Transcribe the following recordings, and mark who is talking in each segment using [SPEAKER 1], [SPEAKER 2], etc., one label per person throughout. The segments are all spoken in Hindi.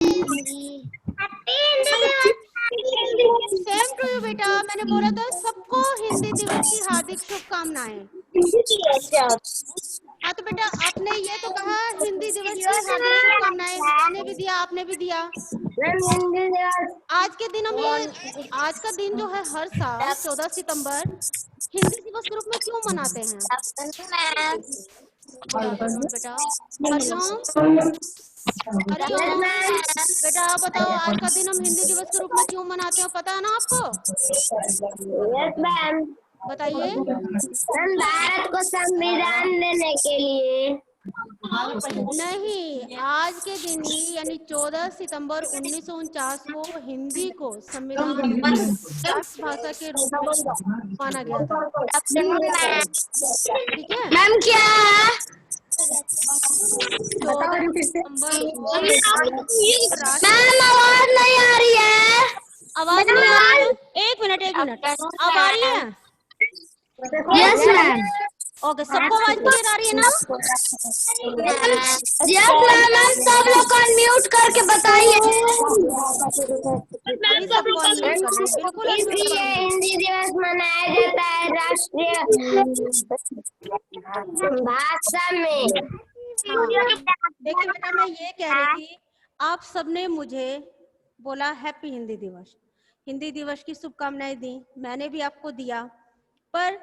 [SPEAKER 1] सेम टू यू बेटा। मैंने बोला था सबको हिंदी दिवस की हार्दिक शुभकामनाएं। हाँ तो बेटा आपने ये तो कहा हिंदी दिवस की हार्दिक शुभकामनाएं, मैंने भी दिया, आपने भी दिया। आज के दिन हम ये आज का दिन जो है हर साल 14 सितंबर हिंदी दिवस के रूप में क्यों मनाते हैं? बताते हैं बेटा। हरिओम हरिओम। बेटा आप बताओ आज का दिन हम हिंदी दिवस के रूप में क्यों मनाते हैं, पता है ना आपको? बताइए।
[SPEAKER 2] भारत को संविधान देने के लिए।
[SPEAKER 1] नहीं, आज के दिन ही यानी 14 सितंबर 1949 को हिंदी को संविधान में राष्ट्रभाषा के रूप में माना गया था। ठीक है
[SPEAKER 2] मैम क्या
[SPEAKER 1] 14 सितंबर
[SPEAKER 2] मैम आवाज नहीं आ रही है।
[SPEAKER 1] आवाज नहीं आ रही है? एक मिनट अब आ रही है?
[SPEAKER 2] Yes ma'am.
[SPEAKER 1] ओके, सबको आवाज क्लियर आ रही है ना?
[SPEAKER 2] यस मैम, सब लोग को अनम्यूट करके बताइए।
[SPEAKER 1] बिल्कुल
[SPEAKER 2] इसलिए हिंदी दिवस मनाया जाता है राष्ट्रीय भाषा में।
[SPEAKER 1] देखिए बेटा मैं ये कह रही थी, आप सबने मुझे बोला हैप्पी हिंदी दिवस, हिंदी दिवस की शुभकामनाएं दी, मैंने भी आपको दिया। पर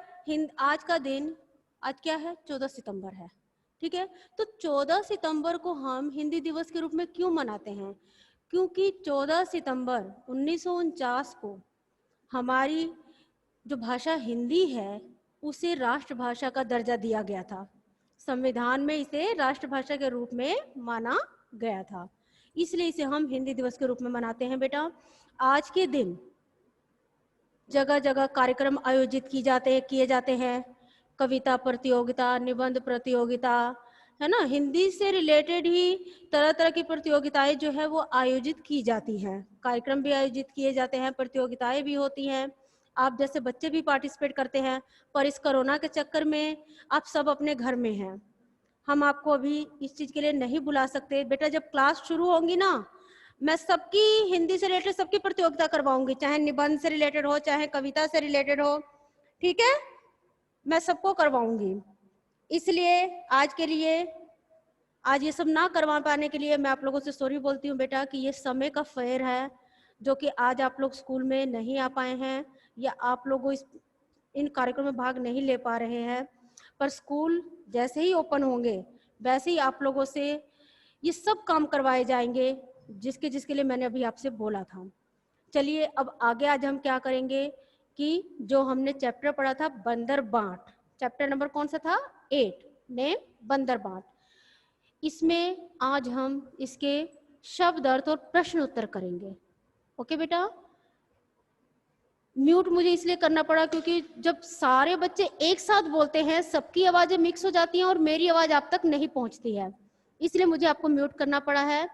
[SPEAKER 1] आज का दिन आज क्या है? 14 सितंबर है। ठीक है, तो 14 सितंबर को हम हिंदी दिवस के रूप में क्यों मनाते हैं? क्योंकि 14 सितंबर 1949 को हमारी जो भाषा हिंदी है उसे राष्ट्रभाषा का दर्जा दिया गया था। संविधान में इसे राष्ट्रभाषा के रूप में माना गया था, इसलिए इसे हम हिंदी दिवस के रूप में मनाते हैं। बेटा आज के दिन जगह जगह कार्यक्रम आयोजित किए जाते हैं, कविता प्रतियोगिता, निबंध प्रतियोगिता, है ना, हिंदी से रिलेटेड ही तरह तरह की प्रतियोगिताएं जो है वो आयोजित की जाती हैं, कार्यक्रम भी आयोजित किए जाते हैं, प्रतियोगिताएं भी होती हैं। आप जैसे बच्चे भी पार्टिसिपेट करते हैं, पर इस कोरोना के चक्कर में आप सब अपने घर में हैं, हम आपको अभी इस चीज के लिए नहीं बुला सकते। बेटा जब क्लास शुरू होंगी ना, मैं सबकी हिंदी से रिलेटेड सबकी प्रतियोगिता करवाऊंगी, चाहे निबंध से रिलेटेड हो, चाहे कविता से रिलेटेड हो, ठीक है, मैं सबको करवाऊंगी। इसलिए आज के लिए, आज ये सब ना करवा पाने के लिए मैं आप लोगों से सॉरी बोलती हूँ बेटा कि ये समय का फेर है जो कि आज आप लोग स्कूल में नहीं आ पाए हैं या आप लोगों इन कार्यक्रम में भाग नहीं ले पा रहे हैं, पर स्कूल जैसे ही ओपन होंगे वैसे ही आप लोगों से ये सब काम करवाए जाएंगे जिसके लिए मैंने अभी आपसे बोला था। चलिए अब आगे आज हम क्या करेंगे कि जो हमने चैप्टर पढ़ा था बंदर बांट, चैप्टर नंबर कौन सा था? 8, नेम बंदर बांट। इसमें आज हम इसके शब्द अर्थ और प्रश्न उत्तर करेंगे। ओके बेटा, म्यूट मुझे इसलिए करना पड़ा क्योंकि जब सारे बच्चे एक साथ बोलते हैं सबकी आवाजें मिक्स हो जाती हैं और मेरी आवाज आप तक नहीं पहुंचती है, इसलिए मुझे आपको म्यूट करना पड़ा है।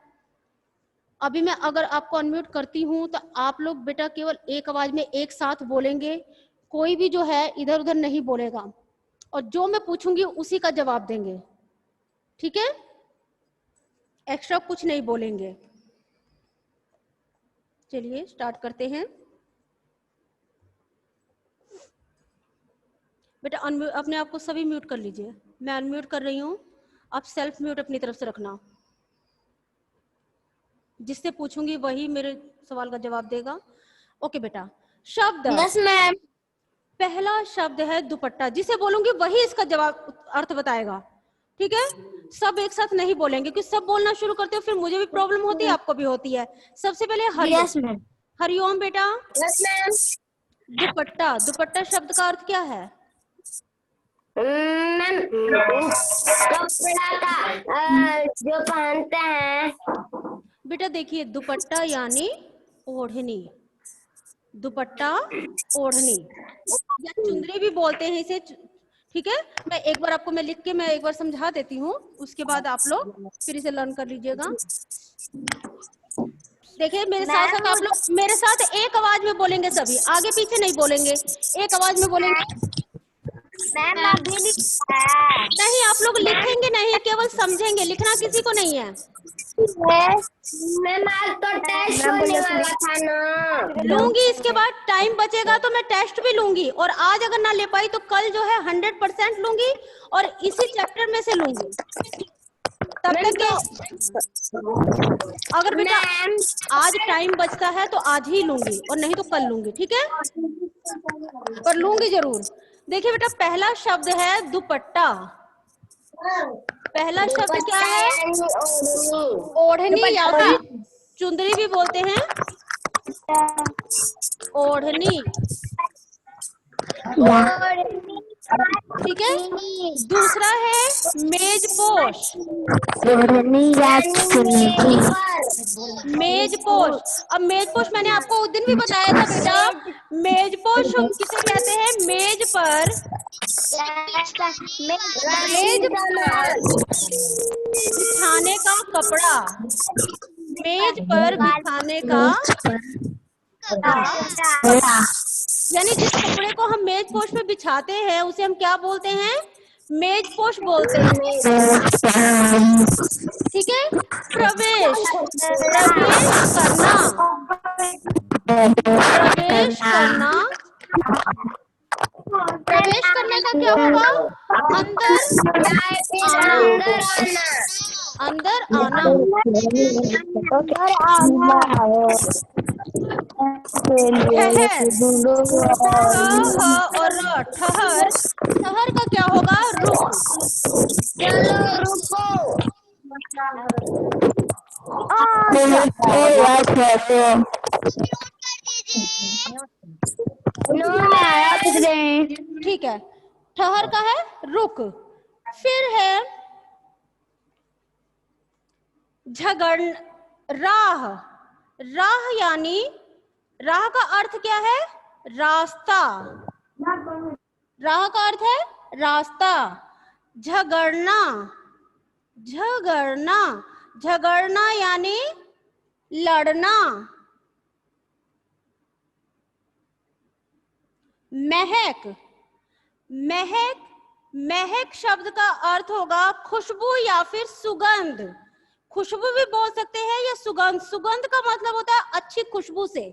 [SPEAKER 1] अभी मैं अगर आपको अनम्यूट करती हूँ तो आप लोग बेटा केवल एक आवाज में एक साथ बोलेंगे, कोई भी जो है इधर उधर नहीं बोलेगा और जो मैं पूछूंगी उसी का जवाब देंगे, ठीक है? एक्स्ट्रा कुछ नहीं बोलेंगे। चलिए स्टार्ट करते हैं। बेटा अपने आप को सभी म्यूट कर लीजिए, मैं अनम्यूट कर रही हूँ, आप सेल्फ म्यूट अपनी तरफ से रखना, जिससे पूछूंगी वही मेरे सवाल का जवाब देगा। ओके बेटा, शब्द।
[SPEAKER 2] Yes ma'am.
[SPEAKER 1] पहला शब्द है दुपट्टा, जिसे बोलूंगी वही इसका जवाब अर्थ बताएगा, ठीक है? सब एक साथ नहीं बोलेंगे क्योंकि सब बोलना शुरू करते हो फिर मुझे भी प्रॉब्लम होती है, आपको भी होती है। सबसे पहले हरिओम।
[SPEAKER 2] Yes ma'am.
[SPEAKER 1] हरिओम बेटा।
[SPEAKER 2] Yes ma'am.
[SPEAKER 1] दुपट्टा, दुपट्टा शब्द का अर्थ क्या है?
[SPEAKER 2] मैम कपड़ा का जो पहनते हैं।
[SPEAKER 1] बेटा देखिए, दुपट्टा यानी ओढ़नी, दुपट्टा ओढ़नी या चुंदरी भी बोलते हैं इसे, ठीक है? मैं एक बार आपको मैं लिख के मैं एक बार समझा देती हूँ, उसके बाद आप लोग फिर इसे लर्न कर लीजिएगा। देखिए मेरे साथ साथ आप लोग मेरे साथ एक आवाज में बोलेंगे, सभी आगे पीछे नहीं बोलेंगे, एक आवाज में बोलेंगे।
[SPEAKER 2] मैम अभी
[SPEAKER 1] नहीं, आप लोग लिखेंगे नहीं, केवल समझेंगे, लिखना किसी को नहीं है।
[SPEAKER 2] मैम आज तो टेस्ट होने वाला था ना।
[SPEAKER 1] लूंगी, इसके बाद टाइम बचेगा तो मैं टेस्ट भी लूंगी, और आज अगर ना ले पाई तो कल जो है 100% लूंगी और इसी चैप्टर में से लूंगी। तब तक के अगर बेटा आज टाइम बचता है तो आज ही लूंगी और नहीं तो कल लूंगी, ठीक है, पर लूंगी जरूर। देखिए बेटा, पहला शब्द है दुपट्टा। पहला शब्द क्या है? ओढ़नी या फिर चुंदरी भी बोलते हैं, ओढ़नी, ठीक है। दूसरा है मेजपोश। मेजपोश, अब मेजपोश मैंने आपको उस दिन भी बताया था बेटा, मेजपोश हम किसे कहते हैं? मेज पर, मेज पर बिछाने का कपड़ा, मेज पर बिछाने का कपड़ा, यानी जिस कपड़े को हम मेजपोश पे बिछाते हैं उसे हम क्या बोलते हैं? मेजपोश बोलते हैं, ठीक है। प्रवेश, प्रवेश करना, प्रवेश करना, प्रवेश करने का क्या होगा? अंदर आना, अंदर आना। ठहर, ठ और र, ठहर, ठहर का क्या होगा? रुक।
[SPEAKER 2] चलो रुको।
[SPEAKER 1] ठीक है, ठहर का है रुक। फिर है झगड़, राह, राह यानी, राह का अर्थ क्या है? रास्ता, राह का अर्थ है रास्ता। झगड़ना, झगड़ना, झगड़ना यानी लड़ना। महक, महक, महक शब्द का अर्थ होगा खुशबू या फिर सुगंध। खुशबू भी बोल सकते हैं या सुगंध। सुगंध का मतलब होता है अच्छी खुशबू से,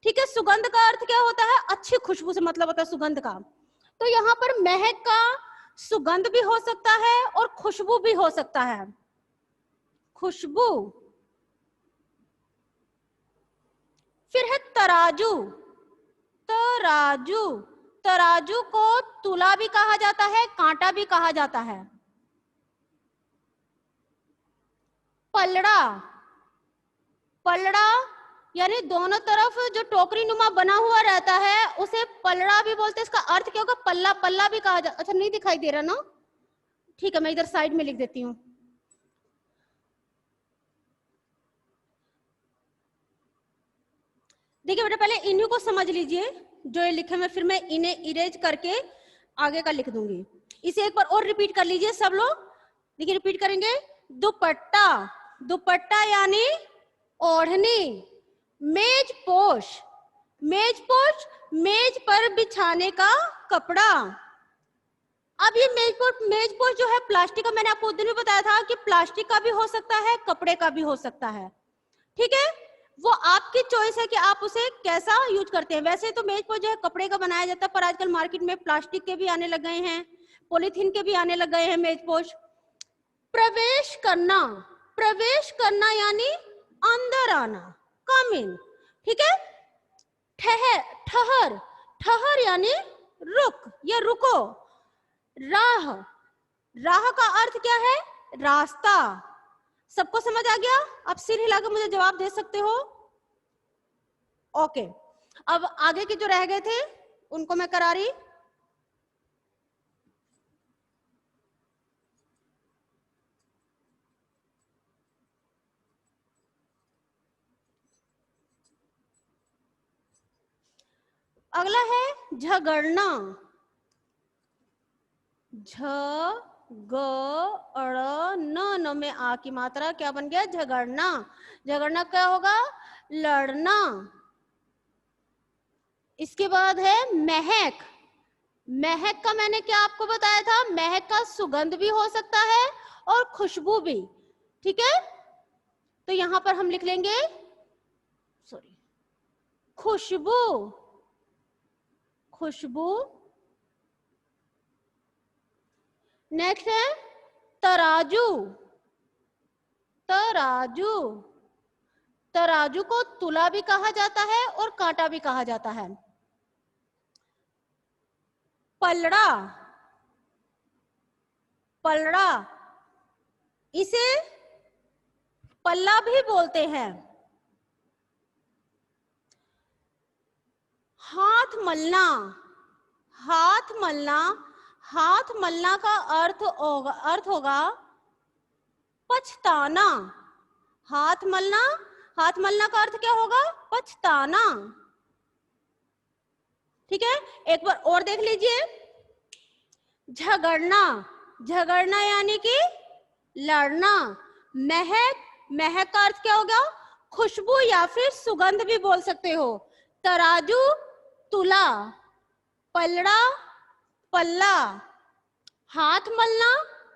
[SPEAKER 1] ठीक है। सुगंध का अर्थ क्या होता है? अच्छी खुशबू से मतलब होता है सुगंध का। तो यहाँ पर महक का सुगंध भी हो सकता है और खुशबू भी हो सकता है, खुशबू। फिर है तराजू, तराजू, तराजू को तुला भी कहा जाता है, कांटा भी कहा जाता है। पलड़ा, पलड़ा यानी दोनों तरफ जो टोकरी नुमा बना हुआ रहता है उसे पलड़ा भी बोलते हैं। इसका अर्थ क्या होगा? पल्ला, पल्ला भी कहा जाता। अच्छा नहीं दिखाई दे रहा ना, ठीक है, मैं इधर साइड में लिख देती हूँ। देखिए बेटा, पहले इन्हीं को समझ लीजिए जो ये लिखे मैं, फिर मैं इन्हें इरेज करके आगे का लिख दूंगी। इसे एक बार और रिपीट कर लीजिए सब लोग। देखिए रिपीट करेंगे। दुपट्टा, दुपट्टा यानी ओढ़नी। मेजपोश, मेजपोश मेज पर बिछाने का कपड़ा। अब ये मेजपोश, मेजपोश जो है प्लास्टिक का, मैंने आपको उस दिन भी बताया था कि प्लास्टिक का भी हो सकता है, कपड़े का भी हो सकता है, ठीक है। वो आपकी चॉइस है कि आप उसे कैसा यूज करते हैं। वैसे तो मेजपोश जो है कपड़े का बनाया जाता है, पर आजकल मार्केट में प्लास्टिक के भी आने लग गए हैं, पॉलीथीन के भी आने लग गए हैं मेजपोश। प्रवेश करना, प्रवेश करना यानी अंदर आना, कम इन, ठीक है। ठहर, ठहर, ठहर यानी रुक या रुको। राह, राह का अर्थ क्या है? रास्ता। सबको समझ आ गया? आप सिर हिलाकर मुझे जवाब दे सकते हो। ओके, अब आगे के जो रह गए थे उनको मैं करा रही। अगला है झगड़ना। न में आ की मात्रा क्या बन गया? झगड़ना। झगड़ना क्या होगा? लड़ना। इसके बाद है महक। महक का मैंने क्या आपको बताया था? महक का सुगंध भी हो सकता है और खुशबू भी, ठीक है। तो यहां पर हम लिख लेंगे सॉरी खुशबू, खुशबू। नेक्स्ट है तराजू, तराजू। तराजू को तुला भी कहा जाता है और कांटा भी कहा जाता है। पलड़ा, पलड़ा, इसे पल्ला भी बोलते हैं। हाथ मलना, हाथ मलना, हाथ मलना का अर्थ होगा पछताना। हाथ मलना, हाथ मलना का अर्थ क्या होगा? पछताना। ठीक है, एक बार और देख लीजिए। झगड़ना, झगड़ना यानी कि लड़ना। महक, महक का अर्थ क्या होगा? खुशबू या फिर सुगंध भी बोल सकते हो। तराजू, तुला, पलड़ा, पल्ला, हाथ मलना,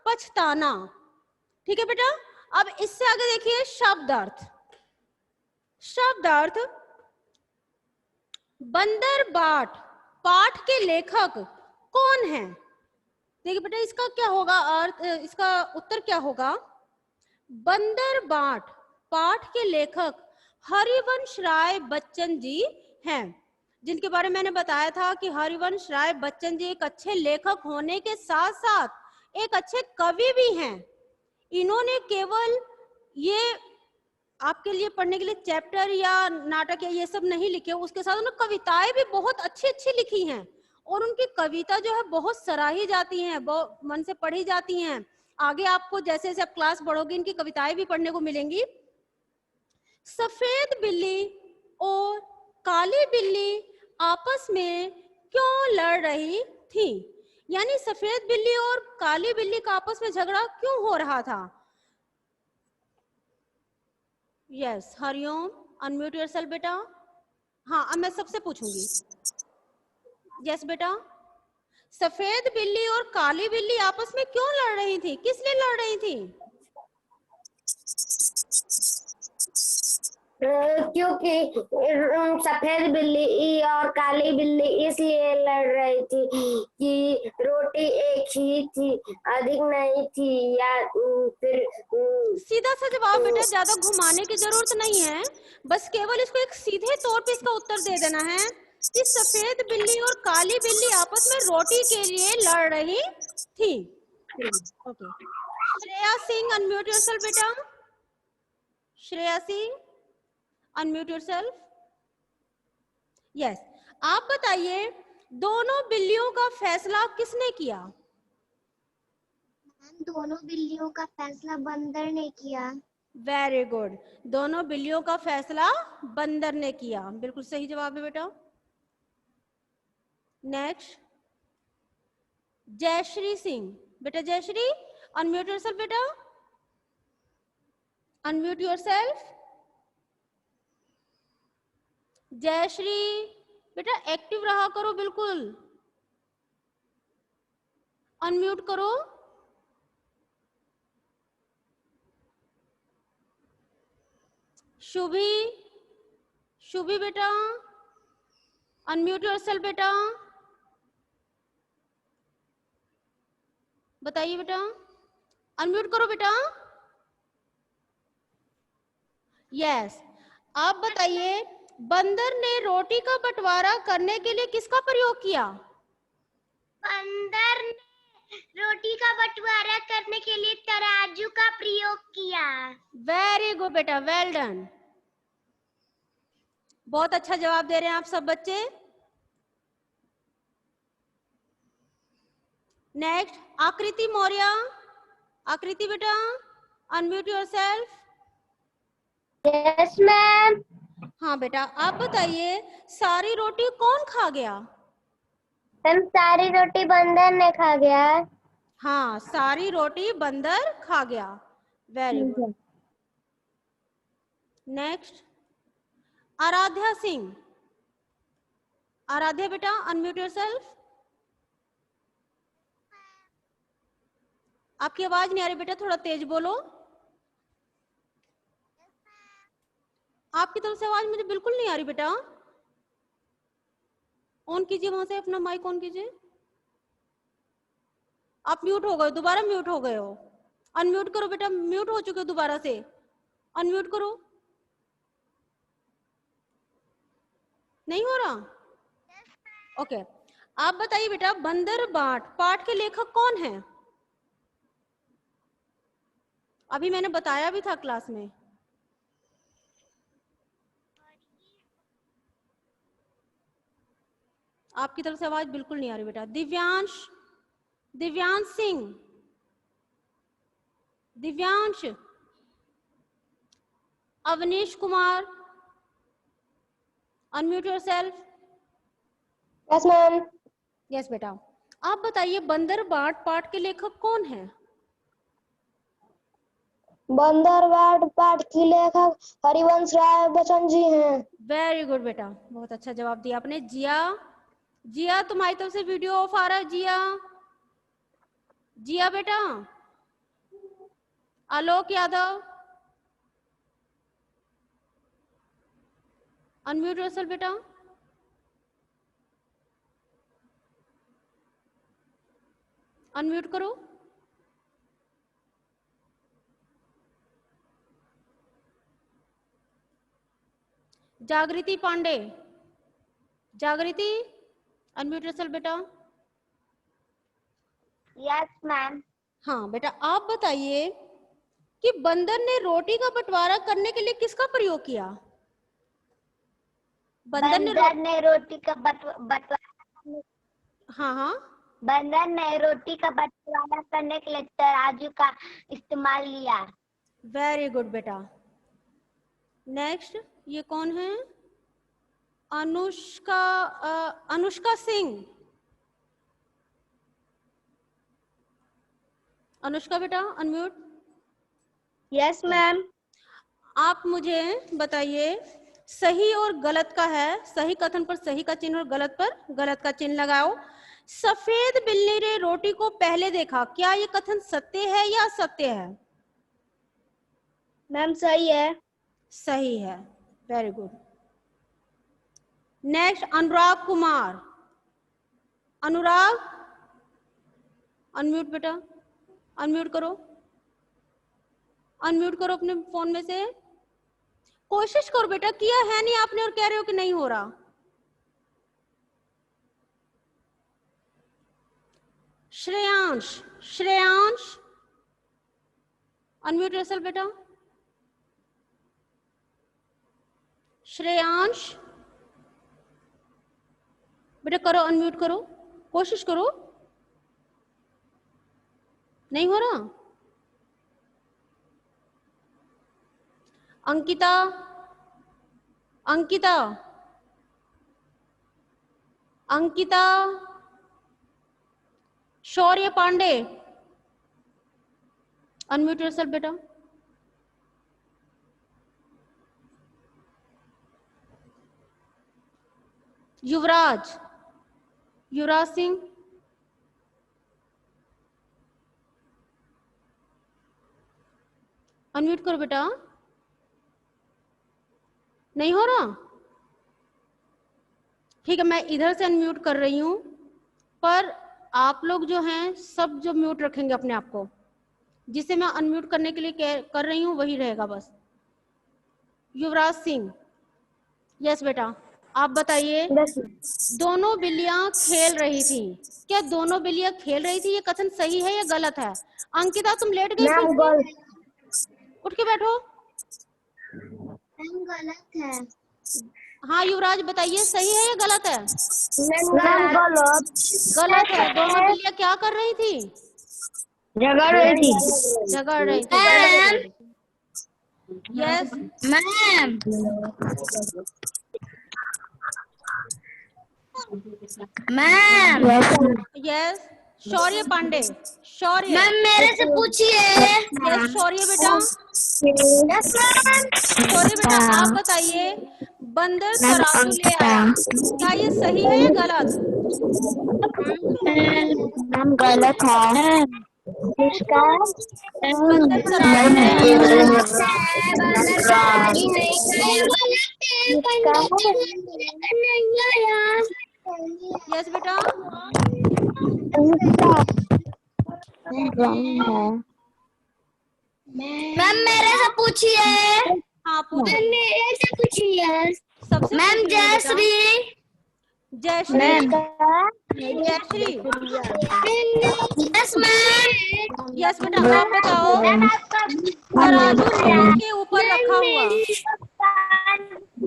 [SPEAKER 1] पछताना। ठीक है बेटा, अब इससे आगे देखिए शब्द अर्थ। शब्द अर्थ बंदर बाट, पाठ के लेखक कौन है? देखिए बेटा, इसका क्या होगा अर्थ, इसका उत्तर क्या होगा? बंदर बाट पाठ के लेखक हरिवंश राय बच्चन जी हैं, जिनके बारे में मैंने बताया था कि हरिवंश राय बच्चन जी एक अच्छे लेखक होने के साथ साथ एक अच्छे कवि भी हैं। इन्होंने केवल ये आपके लिए पढ़ने के लिए चैप्टर या नाटक या ये सब नहीं लिखे, उसके साथ उन्होंने कविताएं भी बहुत अच्छी अच्छी लिखी हैं और उनकी कविता जो है बहुत सराही जाती हैं, बहुत मन से पढ़ी जाती हैं। आगे आपको जैसे जैसे आप क्लास बढ़ोगे इनकी कविताएं भी पढ़ने को मिलेंगी। सफेद बिल्ली और काली बिल्ली आपस में क्यों लड़ रही थी? यानी सफेद बिल्ली और काली बिल्ली का आपस में झगड़ा क्यों हो रहा था? यस, हरिओम, अनम्यूट योरसेल्फ बेटा। हाँ, अब मैं सबसे पूछूंगी। यस बेटा, सफेद बिल्ली और काली बिल्ली आपस में क्यों लड़ रही थी? किस लिए लड़ रही थी?
[SPEAKER 2] क्योंकि सफेद बिल्ली और काली बिल्ली इसलिए लड़ रही थी कि रोटी एक ही थी, अधिक नहीं थी, या फिर
[SPEAKER 1] सीधा सा जवाब बेटा, ज्यादा घुमाने की जरूरत नहीं है, बस केवल इसको एक सीधे तौर पे इसका उत्तर दे देना है कि सफेद बिल्ली और काली बिल्ली आपस में रोटी के लिए लड़ रही थी। Okay, Shreya Singh, unmute yourself बेटा। Shreya Singh, unmute yourself. Yes, आप बताइए दोनों बिल्लियों का फैसला किसने किया?
[SPEAKER 2] दोनों बिल्लियों का फैसला बंदर ने किया।
[SPEAKER 1] वेरी गुड, दोनों बिल्लियों का फैसला बंदर ने किया, बिल्कुल सही जवाब है बेटा। नेक्स्ट, जयश्री सिंह बेटा। जयश्री, अनम्यूट योरसेल्फ बेटा, अनम्यूट योरसेल्फ। जयश्री बेटा, एक्टिव रहा करो, बिल्कुल अनम्यूट करो। शुभी, शुभी बेटा, अनम्यूट योरसेल्फ बेटा, बताइए बेटा, अनम्यूट करो बेटा। यस, आप बताइए बंदर ने रोटी का बंटवारा करने के लिए किसका प्रयोग किया?
[SPEAKER 2] बंदर ने रोटी का बंटवारा करने के लिए तराजू का प्रयोग किया।
[SPEAKER 1] वेरी गुड बेटा, वेल डन, बहुत अच्छा जवाब दे रहे हैं आप सब बच्चे। नेक्स्ट, आकृति मौर्य। आकृति बेटा, अनम्यूट योरसेल्फ।
[SPEAKER 2] Yes ma'am.
[SPEAKER 1] हाँ बेटा, आप बताइए सारी रोटी कौन खा गया?
[SPEAKER 2] मैम, सारी रोटी बंदर ने खा गया।
[SPEAKER 1] हाँ, सारी रोटी बंदर खा गया, very good. Next, Aradhya Singh. Aradhya बेटा, अनम्यूट योरसेल्फ। आपकी आवाज नहीं आ रही बेटा, थोड़ा तेज बोलो। आपकी तरफ से आवाज मुझे बिल्कुल नहीं आ रही बेटा। ऑन कीजिए, वहां से अपना माइक ऑन कीजिए। आप म्यूट हो गए, दोबारा म्यूट हो गए हो। अनम्यूट करो बेटा, म्यूट हो चुके हो दोबारा से, अनम्यूट करो। नहीं हो रहा? ओके, आप बताइए बेटा, बंदर बाट पाठ के लेखक कौन है? अभी मैंने बताया भी था क्लास में। आपकी तरफ से आवाज बिल्कुल नहीं आ रही बेटा। Divyansh, Divyansh Singh, Divyansh, Avneesh Kumar, unmute yourself.
[SPEAKER 2] Yes ma'am.
[SPEAKER 1] Yes बेटा, आप बताइए बंदर बाट पाठ के लेखक कौन है?
[SPEAKER 2] बंदरबाट पाठ की लेखक हरिवंश राय बच्चन जी हैं।
[SPEAKER 1] वेरी गुड बेटा, बहुत अच्छा जवाब दिया आपने। जिया, जिया तुम्हारी तरफ से वीडियो ऑफ आ रहा है। जिया, जिया बेटा। आलोक यादव, अनम्यूट योरसेल्फ बेटा। अनम्यूट करो। जागृति पांडे, जागृति, अनम्यूट योरसेल्फ बेटा।
[SPEAKER 2] Yes ma'am.
[SPEAKER 1] हाँ बेटा, आप बताइए कि बंदर ने रोटी का बंटवारा करने के लिए किसका प्रयोग किया? बंदर ने
[SPEAKER 2] रोटी का बंटवारा
[SPEAKER 1] हाँ हाँ,
[SPEAKER 2] बंदर ने रोटी का बंटवारा करने के लिए तराजू का इस्तेमाल लिया।
[SPEAKER 1] वेरी गुड बेटा। नेक्स्ट, ये कौन है? अनुष्का, अनुष्का सिंह। अनुष्का बेटा, अनम्यूट।
[SPEAKER 2] Yes ma'am.
[SPEAKER 1] आप मुझे बताइए, सही और गलत का है, सही कथन पर सही का चिन्ह और गलत पर गलत का चिन्ह लगाओ। सफेद बिल्ली ने रोटी को पहले देखा, क्या ये कथन सत्य है या असत्य है?
[SPEAKER 2] मैम सही है।
[SPEAKER 1] सही है, very good. Next, Anurag Kumar. अनुराग, अनम्यूट बेटा, अनम्यूट करो, अनम्यूट करो अपने फोन में से। कोशिश करो बेटा, किया है नहीं आपने और कह रहे हो कि नहीं हो रहा। श्रेयांश, श्रेयांश, अनम्यूट योरसेल्फ बेटा। श्रेयांश बेटा करो, अनम्यूट करो, कोशिश करो। नहीं हो रहा? अंकिता, अंकिता, अंकिता, शौर्य पांडे, अनम्यूट योरसेल्फ बेटा। युवराज, युवराज सिंह, अनम्यूट करो बेटा। नहीं हो रहा? ठीक है, मैं इधर से अनम्यूट कर रही हूं, पर आप लोग जो हैं सब जो म्यूट रखेंगे अपने आप को, जिसे मैं अनम्यूट करने के लिए कर रही हूं वही रहेगा बस। युवराज सिंह, यस बेटा, आप बताइए, दोनों बिल्लियां खेल रही थी, क्या दोनों बिल्लियां खेल रही थी ये कथन सही है या गलत है? अंकिता तुम लेट गई थी, उठ के बैठो।
[SPEAKER 2] गलत है।
[SPEAKER 1] हाँ युवराज बताइए, सही है या गलत है?
[SPEAKER 2] गलत।
[SPEAKER 1] गलत है। दोनों बिल्लियां क्या कर रही थी?
[SPEAKER 2] झगड़ रही थी।
[SPEAKER 1] झगड़ रही थी। Yes
[SPEAKER 2] ma'am. मैम।
[SPEAKER 1] यस, शौर्य पांडे, शौर्य।
[SPEAKER 2] मैम मेरे से पूछिए।
[SPEAKER 1] यस शौर्य बेटा, शौर्य बेटा आप बताइए, बंदर तराजू ले आया, क्या ये सही है या गलत?
[SPEAKER 2] मैम गलत है।
[SPEAKER 1] बंदर तराजू नहीं यस बेटा
[SPEAKER 2] मैम मेरे से पूछिए।
[SPEAKER 1] हाँ पूछो
[SPEAKER 2] मेरे से पूछिए।
[SPEAKER 1] सबसे
[SPEAKER 2] मैम
[SPEAKER 1] पूछ रही हूँ बेटा।
[SPEAKER 2] Jayshree.
[SPEAKER 1] Jayshree
[SPEAKER 2] yes ma'am.
[SPEAKER 1] Yes बेटा आप बताओ तराजू मेज के ऊपर रखा हुआ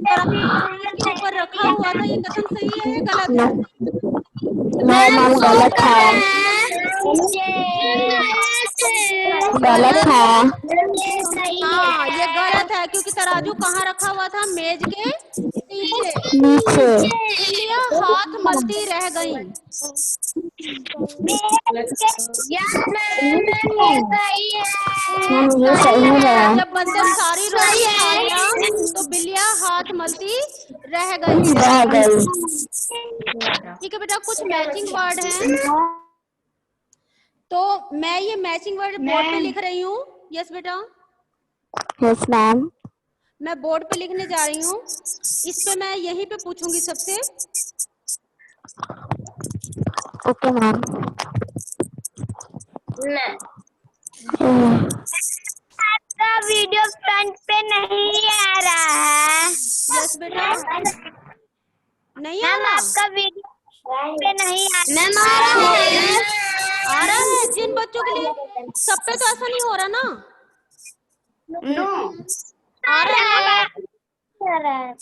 [SPEAKER 1] तराजू मेज के ऊपर रखा हुआ था, ये कथन सही है या गलत है?
[SPEAKER 2] मैम गलत है। गलत है।
[SPEAKER 1] हाँ ये गलत है क्योंकि तराजू कहाँ रखा हुआ था? मेज के नीचे।
[SPEAKER 2] नीचे।
[SPEAKER 1] बिल्लियां हाथ मलती रह गईं।
[SPEAKER 2] ये सही है।
[SPEAKER 1] जब बंदर सारी रोटी खा गया तो बिल्लियां हाथ मलती रह गई।
[SPEAKER 2] रह गई।
[SPEAKER 1] ठीक है बेटा, कुछ मैचिंग वर्ड हैं तो मैं ये मैचिंग वर्ड बोर्ड पे लिख रही हूँ। यस बेटा
[SPEAKER 2] यस मैम।
[SPEAKER 1] मैं बोर्ड पे लिखने जा रही हूँ, इस पे मैं यहीं पे पूछूंगी सबसे।
[SPEAKER 2] Okay ma'am. आपका वीडियो फ्रंट पे नहीं आ रहा है।
[SPEAKER 1] यस बेटा नहीं आ
[SPEAKER 2] मैम
[SPEAKER 1] रहा?
[SPEAKER 2] आपका वीडियो पे नहीं आ रहा है।
[SPEAKER 1] आ रहा है जिन बच्चों के लिए, सब पे तो ऐसा नहीं हो रहा ना? आ रहा है ना?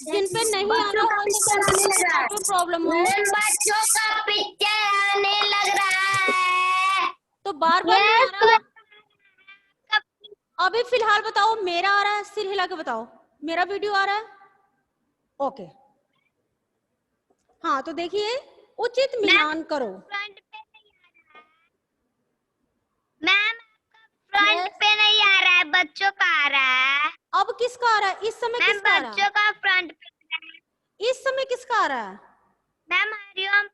[SPEAKER 1] जिन पे नहीं आ रहा हो सकता है नेटवर्क में प्रॉब्लम हो,
[SPEAKER 2] बच्चों का पिक्चर आने लग रहा है।
[SPEAKER 1] तो बार बार नहीं आ रहा। अभी फिलहाल बताओ मेरा आ रहा है? सिर हिला के बताओ मेरा वीडियो आ रहा है? ओके हाँ तो देखिए उचित मिलान करो।
[SPEAKER 2] मैम फ्रंट पे नहीं आ रहा है, बच्चों का आ रहा है।
[SPEAKER 1] अब किसका आ रहा है? इस समय किसका आ रहा है?
[SPEAKER 2] बच्चों का फ्रंट पे।
[SPEAKER 1] इस समय किसका आ रहा है?
[SPEAKER 2] मैम हरिओम।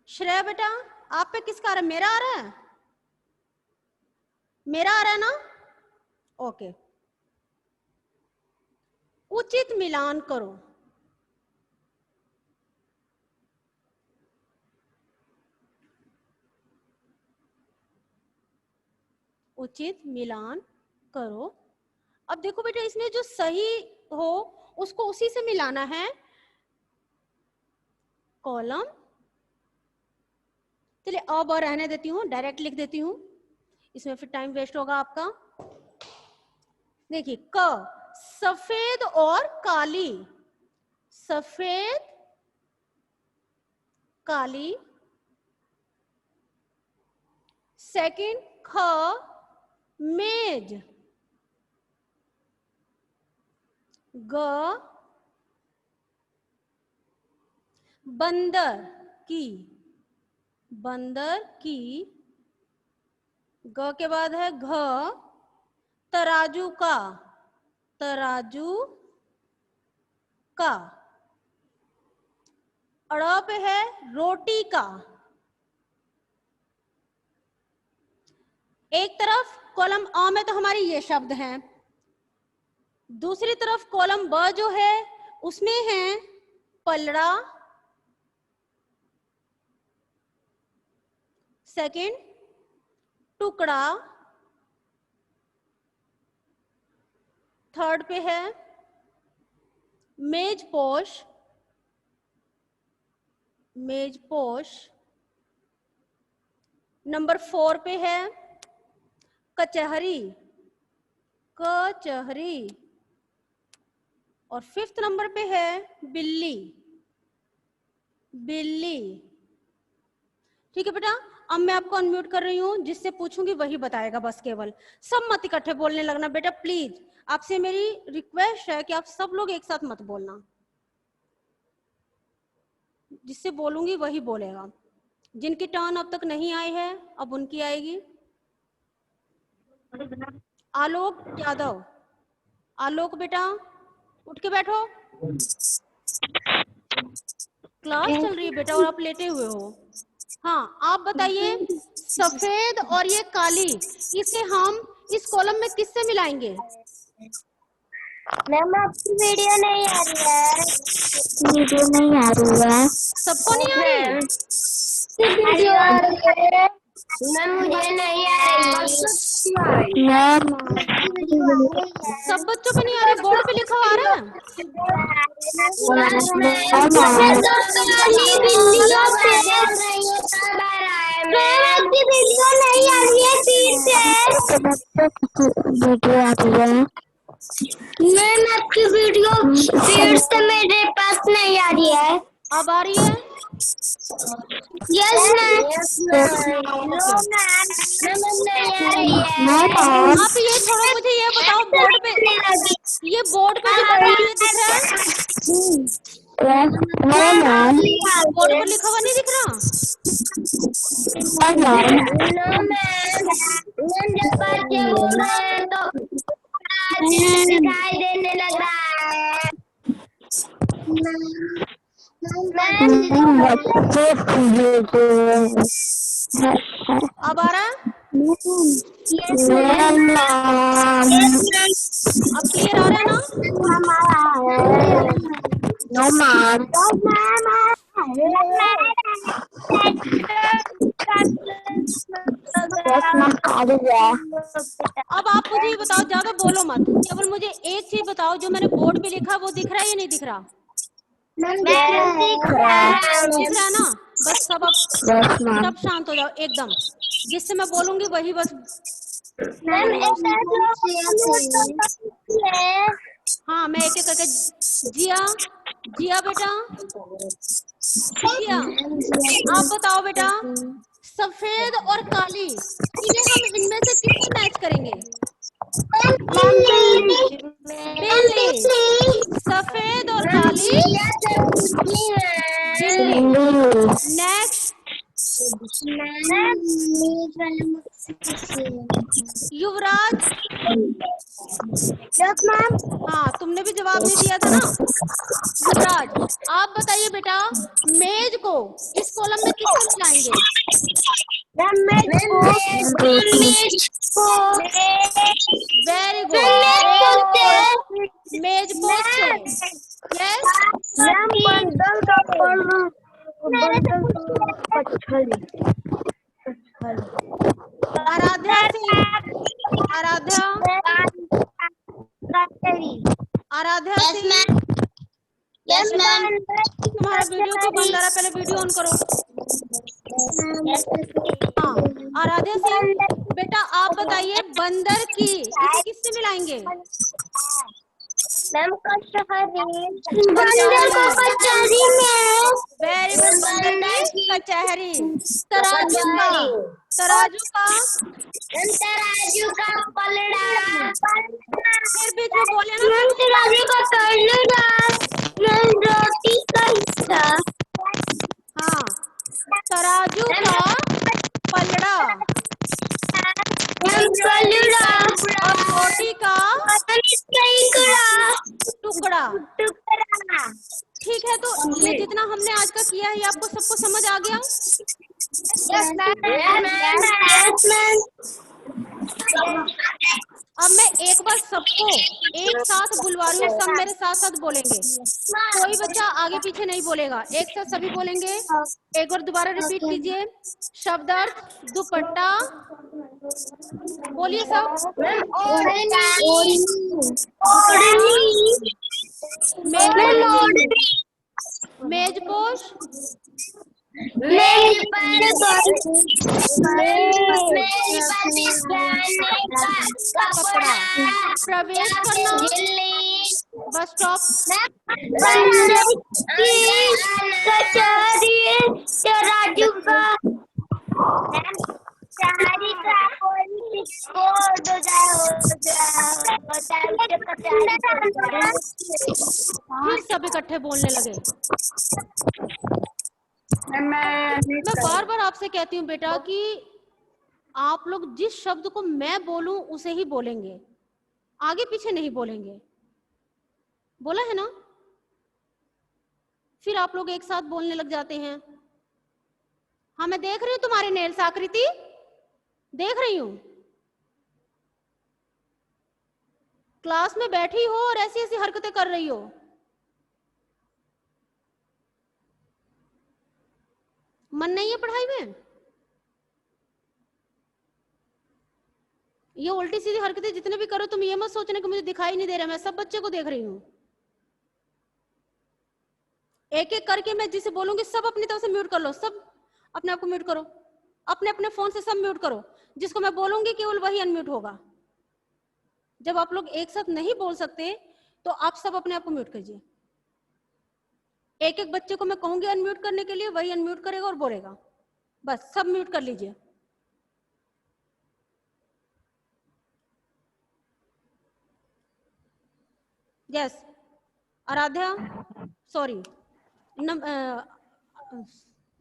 [SPEAKER 1] श्रेया बेटा आप पे किसका आ रहा है? मेरा आ रहा है? मेरा आ रहा है ना? ओके उचित मिलान करो। उचित मिलान करो। अब देखो बेटा इसमें जो सही हो उसको उसी से मिलाना है। कॉलम चलिए अब और रहने देती हूँ, डायरेक्ट लिख देती हूँ, इसमें फिर टाइम वेस्ट होगा आपका। देखिए क सफेद और काली, सफेद काली। सेकंड ख मेज, ग बंदर की, बंदर की। ग के बाद है घ तराजू का, तराजू का। अड़ पे है रोटी का। एक तरफ कॉलम अ में तो हमारी ये शब्द हैं, दूसरी तरफ कॉलम ब जो है उसमें है पलड़ा, सेकंड टुकड़ा, थर्ड पे है मेजपोश, मेजपोश। नंबर 4 पे है कचहरी, कचहरी। और 5th नंबर पे है बिल्ली, बिल्ली। ठीक है बेटा अब मैं आपको अनम्यूट कर रही हूँ, जिससे पूछूंगी वही बताएगा बस, केवल सब मत इकट्ठे बोलने लगना बेटा प्लीज। आपसे मेरी रिक्वेस्ट है कि आप सब लोग एक साथ मत बोलना, जिससे बोलूंगी वही बोलेगा। जिनकी टर्न अब तक नहीं आई है अब उनकी आएगी। आलोक यादव, आलोक बेटा उठ के बैठो, क्लास चल रही है बेटा और आप लेटे हुए हो। हाँ, आप बताइए, सफेद और ये काली, इसे हम इस कॉलम में किससे मिलाएंगे?
[SPEAKER 2] मैम आपकी वीडियो नहीं आ रही है। वीडियो नहीं आ रही है।
[SPEAKER 1] सबको नहीं आ रही?
[SPEAKER 2] वीडियो आ रही है। मैम मुझे नहीं आ रही। मैम
[SPEAKER 1] सब बच्चों पे नहीं आ रही, बोर्ड पे लिखा हुआ आ रहा है?
[SPEAKER 2] आपकी वीडियो नहीं आ रही है वीडियो आ रही है। मैम आपकी वीडियो फिर से मेरे पास नहीं आ रही है।
[SPEAKER 1] अब आ रही है?
[SPEAKER 2] Yes ma'am.
[SPEAKER 1] आप ये छोड़ो, मुझे ये बताओ, बोर्ड पे, ये बोर्ड पे जो लिखा हुआ ये दिख रहा है? बोर्ड पर लिखा हुआ नहीं दिख रहा?
[SPEAKER 2] दिखाई देने लग रहा है।
[SPEAKER 1] अब आ रहा है? अब क्लियर आ रहा है ना?
[SPEAKER 2] No, ma'am.
[SPEAKER 1] अब आप मुझे ये बताओ, ज्यादा बोलो मत, केवल मुझे एक चीज बताओ, जो मैंने बोर्ड पे लिखा वो दिख रहा है या नहीं दिख रहा? दिख रहा है ना? बस सब शांत हो जाओ एकदम, जिससे मैं बोलूंगी वही बस। हाँ, मैं एक एक करके, जिया, जिया बेटा, जिया, आप बताओ बेटा, सफेद और काली, इन्हें हम इनमें से किससे मैच करेंगे? बिल्ली। सफेद और काली, बिल्ली। नेक्स्ट, युवराज। हाँ, तुमने भी जवाब नहीं दिया था ना? युवराज, आप बताइए बेटा, मेज को इस कॉलम में किससे मिलाएंगे? वेरी गुड, मेज पोज से। Yes, Aradhya Singh, Aradhya, Aradhya Singh,
[SPEAKER 2] yes ma'am.
[SPEAKER 1] तुम्हारा वीडियो क्यों बंद आ रहा है? पहले वीडियो ऑन करो। हाँ, आराध्या सिंह बेटा, आप बताइए, बंदर की, इसे किससे मिलाएंगे?
[SPEAKER 2] मैम कचहरी।
[SPEAKER 1] वेरी गुड, बंदर की कचहरी। तराजू का, तराजू का,
[SPEAKER 2] तराजू का पलड़ा।
[SPEAKER 1] फिर बीच में बोले ना,
[SPEAKER 2] मैम तराजू का पलड़ा। मैम रोटी का हिस्सा।
[SPEAKER 1] हाँ, तराजू का पलड़ा और रोटी का टुकड़ा। ठीक है, तो ये जितना हमने आज का किया है, ये आपको सबको समझ आ गया? अब मैं एक बार सबको एक साथ बुलवा रही हूँ, सब मेरे साथ साथ बोलेंगे, कोई बच्चा आगे पीछे नहीं बोलेगा, एक साथ सभी बोलेंगे। एक बार दोबारा रिपीट कीजिए, शब्द अर्थ, दुपट्टा, बोलिए सब। मेजपोश, कपड़ा, प्रवेश करना, बस स्टॉप,
[SPEAKER 2] तराजू का
[SPEAKER 1] फिर सब इकट्ठे बोलने लगे। मैं बार बार आपसे कहती हूँ बेटा कि आप लोग जिस शब्द को मैं बोलूं उसे ही बोलेंगे, आगे पीछे नहीं बोलेंगे, बोला है ना? फिर आप लोग एक साथ बोलने लग जाते हैं। हाँ मैं देख रही हूँ तुम्हारे नेल्स आकृति, देख रही हूँ। क्लास में बैठी हो और ऐसी ऐसी हरकतें कर रही हो। मन नहीं है पढ़ाई में? ये उल्टी सीधी हरकतें जितने भी करो तुम ये मत सोचना कि मुझे दिखाई नहीं दे रहा, मैं सब बच्चे को देख रही हूँ। एक एक करके मैं जिसे बोलूंगी सब अपनी तरफ से म्यूट कर लो, सब अपने आप को म्यूट करो, अपने अपने फोन से सब म्यूट करो। जिसको मैं बोलूंगी केवल वही अनम्यूट होगा। जब आप लोग एक साथ नहीं बोल सकते तो आप सब अपने आप को म्यूट कीजिए। एक एक बच्चे को मैं कहूंगी अनम्यूट करने के लिए, वही अनम्यूट करेगा और बोलेगा। बस सब म्यूट कर लीजिए। यस आराध्या, सॉरी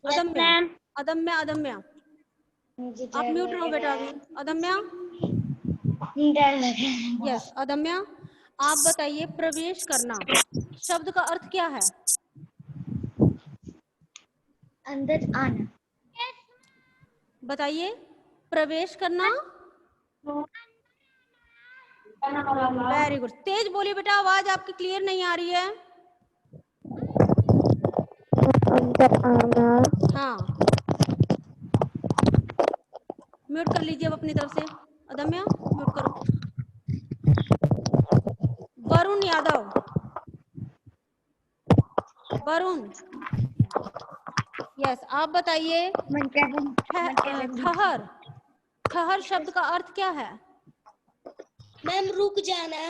[SPEAKER 1] अदम्या, अदम्या, अदम्या आप म्यूट रहो बेटा अभी। अदम्या, यस अदम्या, आप बताइए प्रवेश करना शब्द का अर्थ क्या है?
[SPEAKER 2] अंदर आना।
[SPEAKER 1] बताइए प्रवेश करना। वेरी गुड, तेज बोलिए बेटा, आवाज आपकी क्लियर नहीं आ रही है।
[SPEAKER 2] अंदर आना।
[SPEAKER 1] हाँ म्यूट कर लीजिए अब अपनी तरफ से। अदम्या म्यूट करो। वरुण यादव, वरुण, यस आप बताइए ठहर, ठहर शब्द का अर्थ क्या है?
[SPEAKER 2] मैम रुक जाना।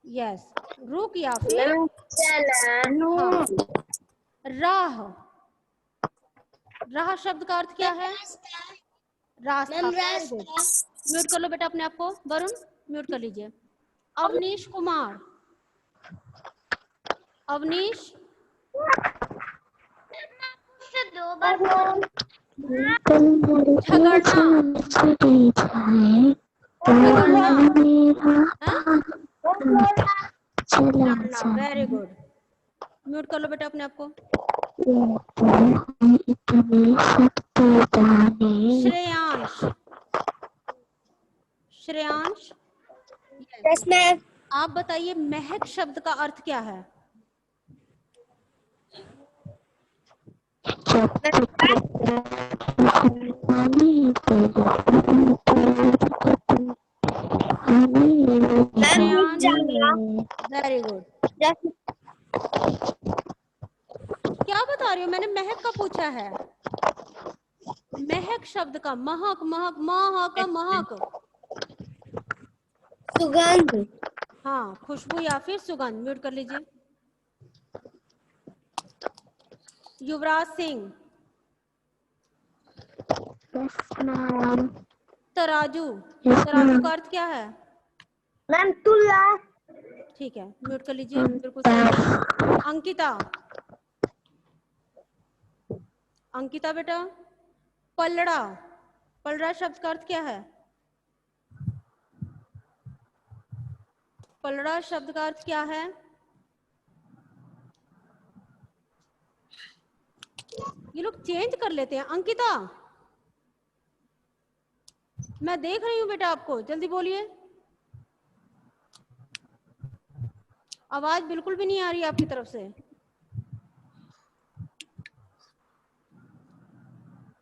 [SPEAKER 1] यस रुक या फिर
[SPEAKER 2] जाना।
[SPEAKER 1] हाँ। राह, राह शब्द का अर्थ क्या है? रास्ता। म्यूट कर लो बेटा अपने आप को। वरुण म्यूट कर लीजिए। अवनीश कुमार, अवनीश,
[SPEAKER 2] दो बार
[SPEAKER 1] झगड़ना, झगड़ना, वेरी गुड। म्यूट कर लो बेटा अपने आप को। Shreyansh, Shreyansh,
[SPEAKER 2] yes ma'am.
[SPEAKER 1] आप बताइए महक शब्द का अर्थ क्या है? Very good. क्या बता रही हो? मैंने महक का पूछा है। महक शब्द का महक, महक, महक, महक,
[SPEAKER 2] सुगंध।
[SPEAKER 1] हाँ खुशबू या फिर सुगंध। म्यूट कर लीजिए। युवराज सिंह, तराजू, तराजू का अर्थ क्या है?
[SPEAKER 2] मैम तुला।
[SPEAKER 1] ठीक है म्यूट कर लीजिए, बिल्कुल सही है। अंकिता, अंकिता बेटा, पलड़ा, पलड़ा शब्द का अर्थ क्या है? पलड़ा शब्द का अर्थ क्या है? ये लोग चेंज कर लेते हैं। अंकिता मैं देख रही हूँ बेटा आपको, जल्दी बोलिए। आवाज बिल्कुल भी नहीं आ रही है आपकी तरफ से।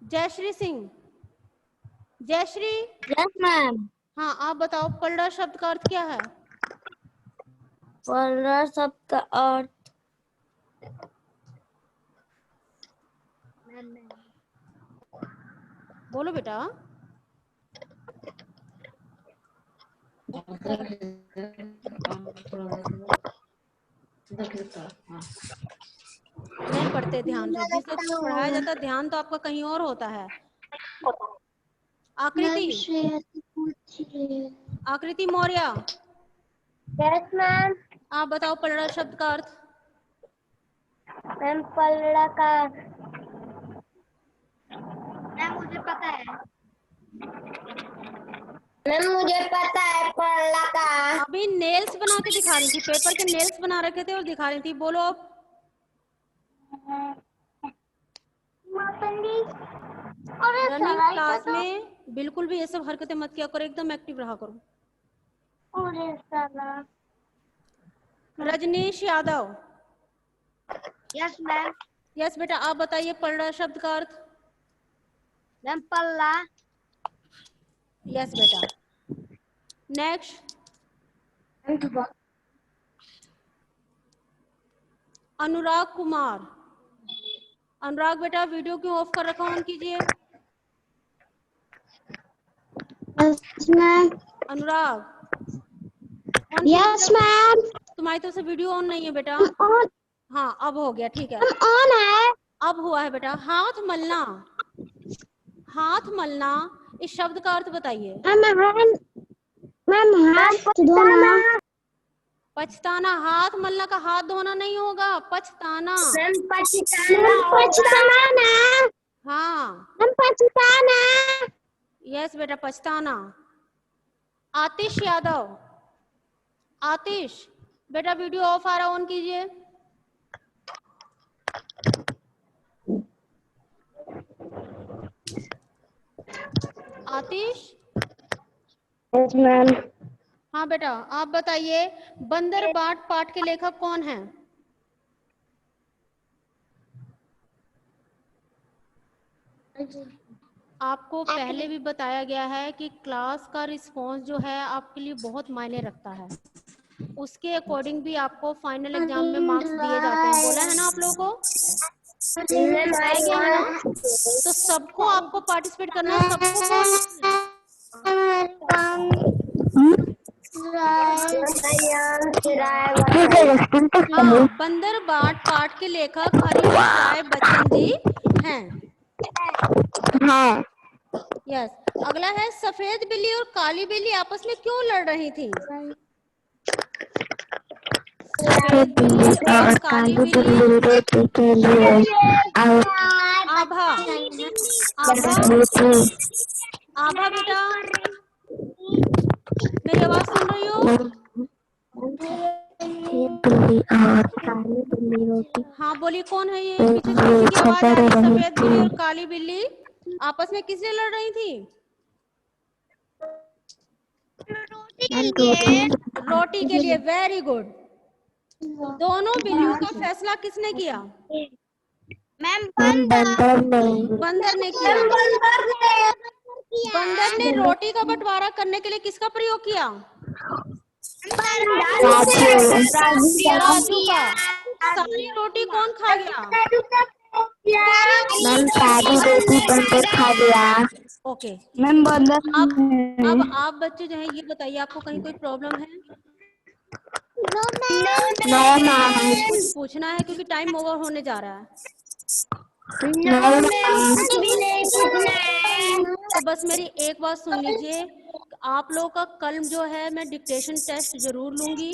[SPEAKER 1] Jayshree Singh, Jayshree,
[SPEAKER 2] yes ma'am.
[SPEAKER 1] हाँ आप बताओ पलड़ा शब्द का अर्थ क्या है?
[SPEAKER 2] पलड़ा शब्द का अर्थ
[SPEAKER 1] बोलो बेटा। नहीं पढ़ते ध्यान से, जिस वक्त पढ़ाया जाता है ध्यान तो आपका कहीं और होता है। आकृति, आकृति मौर्य,
[SPEAKER 2] यस मैम।
[SPEAKER 1] आप बताओ पलड़ा शब्द का अर्थ।
[SPEAKER 2] मैम पलड़ा का मैम मुझे पता है। मैम मुझे पता है पलड़ा का।
[SPEAKER 1] अभी नेल्स बना के दिखा रही थी, पेपर के नेल्स बना रखे थे और दिखा रही थी। बोलो अब। रनिंग क्लास में बिल्कुल भी ये सब हरकतें मत किया करो, एकदम एक्टिव रहा करो। Rajneesh Yadav.
[SPEAKER 2] Yes ma'am.
[SPEAKER 1] Yes बेटा, आप बताइए पलड़ा शब्द का अर्थ।
[SPEAKER 2] मैम पल्ला।
[SPEAKER 1] यस बेटा। नेक्स्ट, अनुराग कुमार। अनुराग बेटा, वीडियो क्यों ऑफ कर रखा, ऑन कीजिए।
[SPEAKER 2] Yes ma'am.
[SPEAKER 1] Anurag,
[SPEAKER 2] yes ma'am.
[SPEAKER 1] तुम्हारी तरफ से वीडियो ऑन नहीं है बेटा।
[SPEAKER 2] ऑन।
[SPEAKER 1] हाँ अब हो गया, ठीक है,
[SPEAKER 2] ऑन है।
[SPEAKER 1] अब हुआ है बेटा। हाथ मलना, हाथ मलना इस शब्द का अर्थ बताइए।
[SPEAKER 2] मैम हाथ धोना।
[SPEAKER 1] पछताना, हाथ मलना का हाथ धोना नहीं होगा, पछताना।
[SPEAKER 2] पछताना।
[SPEAKER 1] हाँ
[SPEAKER 2] मैम पछताना।
[SPEAKER 1] यस बेटा, पछताना। आतिश यादव। आतिश बेटा, वीडियो ऑफ आ रहा, ऑन कीजिए। आतिश।
[SPEAKER 2] Yes ma'am.
[SPEAKER 1] हाँ बेटा, आप बताइए बंदर बाट पाठ के लेखक कौन हैं? आपको पहले भी बताया गया है कि क्लास का रिस्पॉन्स जो है आपके लिए बहुत मायने रखता है, उसके अकॉर्डिंग भी आपको फाइनल एग्जाम में मार्क्स दिए जाते हैं। बोला है ना आप लोगों को, बताया गया है ना? तो सबको आपको पार्टिसिपेट करना है, सबको बोलना है। हाँ, बंदर बाट पाठ के लेखक हरिवंश राय बच्चन जी हैं।
[SPEAKER 2] हाँ।
[SPEAKER 1] यस। अगला है, सफेद बिल्ली और काली बिल्ली आपस में क्यों लड़ रही थी? सफेद बिल्ली और काली बिल्ली। आभा, आभा, आभा बेटा, मेरी आवाज सुन रही हो? हाँ बोलिए, कौन है ये? पीछे से किसी की आवाज आ रही है। सफेद बिल्ली और काली बिल्ली आपस में किससे लड़ रही थी? रोटी के लिए। Very good. दोनों बिल्लियों का फैसला किसने किया?
[SPEAKER 2] मैम बंदर
[SPEAKER 1] ने किया। बंदर ने रोटी का बंटवारा करने के लिए किसका प्रयोग किया? राजू का। सारी रोटी कौन खा गया?
[SPEAKER 2] सारी रोटी बंदर खा गया।
[SPEAKER 1] ओके
[SPEAKER 2] मैम बंदर।
[SPEAKER 1] अब आप बच्चे जो है ये बताइए, आपको कहीं कोई प्रॉब्लम है? कुछ पूछना है क्योंकि टाइम ओवर होने जा रहा है। तो बस मेरी एक बात सुन लीजिए, आप लोगों का कल जो है मैं डिक्टेशन टेस्ट जरूर लूंगी।